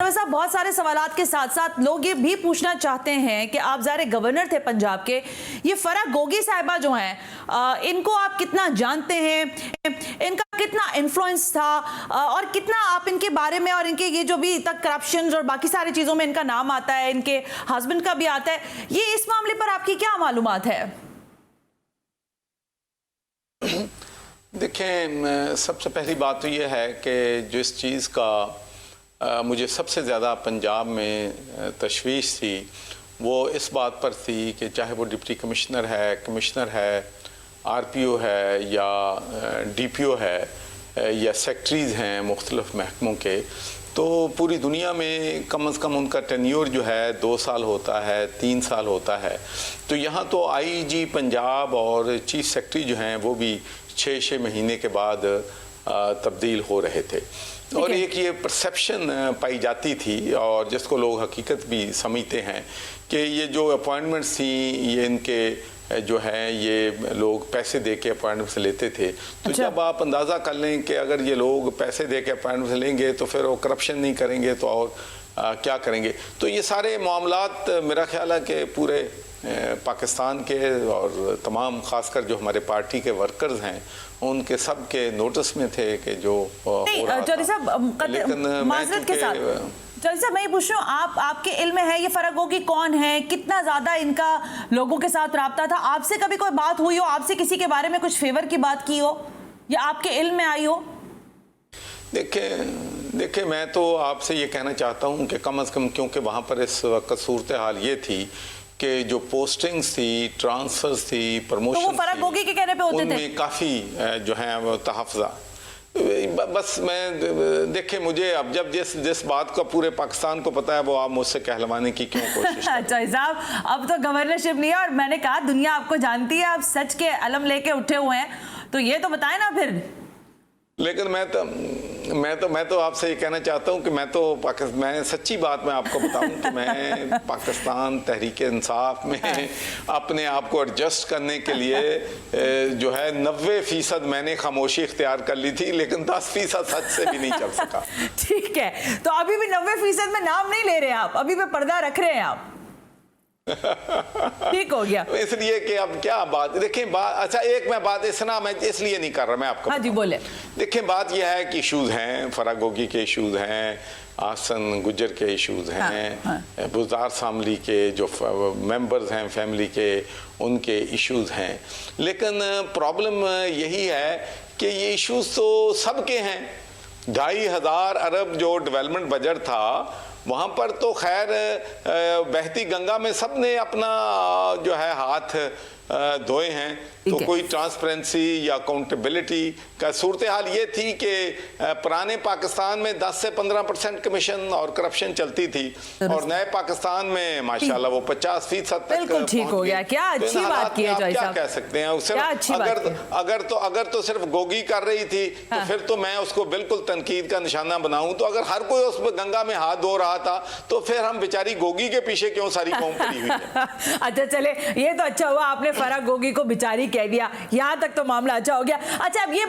جاوید صاحب بہت سارے سوالات کے ساتھ ساتھ لوگ یہ بھی پوچھنا چاہتے ہیں کہ آپ ظاہر گورنر تھے پنجاب کے، یہ فرح گوگی صاحبہ جو ہیں ان کو آپ کتنا جانتے ہیں، ان کا کتنا انفلوئنس تھا اور کتنا آپ ان کے بارے میں اور ان کے یہ جو بھی تک کرپشن اور باقی ساری چیزوں میں ان کا نام آتا ہے، ان کے ہسبینڈ کا بھی آتا ہے، یہ اس معاملے پر آپ کی کیا معلومات ہے؟ دیکھیں، سب سے پہلی بات تو یہ ہے کہ جو اس چیز کا مجھے سب سے زیادہ پنجاب میں تشویش تھی وہ اس بات پر تھی کہ چاہے وہ ڈپٹی کمشنر ہے، آر پی او ہے یا ڈی پی او ہے یا سیکٹریز ہیں مختلف محکموں کے، تو پوری دنیا میں کم از کم ان کا ٹینیور جو ہے 2 سال ہوتا ہے، 3 سال ہوتا ہے۔ تو یہاں تو آئی جی پنجاب اور چیف سیکٹری جو ہیں وہ بھی 6 مہینے کے بعد تبدیل ہو رہے تھے، اور ایک یہ پرسیپشن پائی جاتی تھی اور جس کو لوگ حقیقت بھی سمجھتے ہیں کہ یہ جو اپوائنٹمنٹس تھیں یہ ان کے جو ہے یہ لوگ پیسے دے کے اپوائنٹمنٹس لیتے تھے۔ تو جب آپ اندازہ کر لیں کہ اگر یہ لوگ پیسے دے کے اپوائنٹمنٹس لیں گے تو پھر وہ کرپشن نہیں کریں گے تو اور کیا کریں گے؟ تو یہ سارے معاملات میرا خیال ہے کہ پورے پاکستان کے اور تمام خاص کر جو ہمارے پارٹی کے ورکرز ہیں ان کے سب کے نوٹس میں تھے کہ جو ہو رہا تھا، لیکن معذرت کے ساتھ چوہدری صاحب میں یہ پوچھ رہا ہوں، آپ کے علم میں ہے یہ فرح گوگی کون ہے، کتنا زیادہ ان کا لوگوں کے ساتھ رابطہ تھا؟ آپ سے کبھی کوئی بات ہوئی ہو، آپ سے کسی کے بارے میں کچھ فیور کی بات کی ہو یا آپ کے علم میں آئی ہو؟ دیکھیں میں تو آپ سے یہ کہنا چاہتا ہوں کہ کم از کم کیونکہ وہاں پر اس وقت صورتحال یہ تھی کہ جو پوسٹنگز تھی، ٹرانسفرز تھی، پروموشن تو وہ فرح گوگی کے کہنے پہ ہوتے تھے؟ ان میں کافی جو ہیں وہ تحفظہ۔ بس میں دیکھیں مجھے اب جب جس بات کا پورے پاکستان کو پتا ہے وہ آپ مجھ سے کہلوانے کی کیوں کوشش کریں؟ اچھا صاحب اب تو گورنرشپ نہیں ہے اور میں نے کہا دنیا آپ کو جانتی ہے، آپ سچ کے علم لے کے اٹھے ہوئے ہیں تو یہ تو بتائیں نا پھر۔ لیکن میں تو آپ سے یہ کہنا چاہتا ہوں کہ میں سچی بات میں آپ کو بتاؤں کہ میں پاکستان تحریک انصاف میں اپنے آپ کو ایڈجسٹ کرنے کے لیے جو ہے 90% میں نے خاموشی اختیار کر لی تھی، لیکن 10% سچ سے بھی نہیں چل سکا۔ ٹھیک ہے، تو ابھی بھی 90% میں نام نہیں لے رہے آپ، ابھی بھی پردہ رکھ رہے ہیں آپ؟ ٹھیک ہو گیا، اس لیے کہ اب کیا بات، دیکھیں اچھا ایک میں بات میں اس لیے نہیں کر رہا، میں آپ کو ہاں جی بولے۔ دیکھیں بات یہ ہے کہ ایشوز ہیں، فرح گوگی کے ایشوز ہیں، آسن گجر کے ایشوز ہیں، بزدار ساملی کے جو ممبرز ہیں فیملی کے ان کے ایشوز ہیں، لیکن پرابلم یہی ہے کہ یہ ایشوز تو سب کے ہیں۔ 2,500 ارب جو ڈیولپمنٹ بجٹ تھا وہاں پر تو خیر بہتی گنگا میں سب نے اپنا جو ہے ہاتھ دھوئے ہیں، تو کوئی ٹرانسپیرنسی یا اکاؤنٹیبلٹی کا صورتحال یہ تھی کہ پرانے پاکستان میں 10 سے 15% کمیشن اور کرپشن چلتی تھی اور نئے پاکستان میں ماشاءاللہ وہ 50% تک بالکل ٹھیک ہو گیا۔ کیا اچھی بات کی ہے جوہری صاحب، کیا کہہ سکتے ہیں؟ اگر تو صرف گوگی کر رہی تھی تو پھر تو میں اس کو بالکل تنقید کا نشانہ بناؤں، تو اگر ہر کوئی اس گنگا میں ہاتھ دھو رہا تھا تو پھر ہم بیچاری گوگی کے پیچھے کیوں ساری قوم پڑی ہوئی ہے؟ اچھا چلے، یہ تو اچھا ہوا آپ نے فرح گوگی کو بیچاری کہہ دیا، یہاں تک تو معاملہ اچھا ہو گیا۔ اچھا اب یہ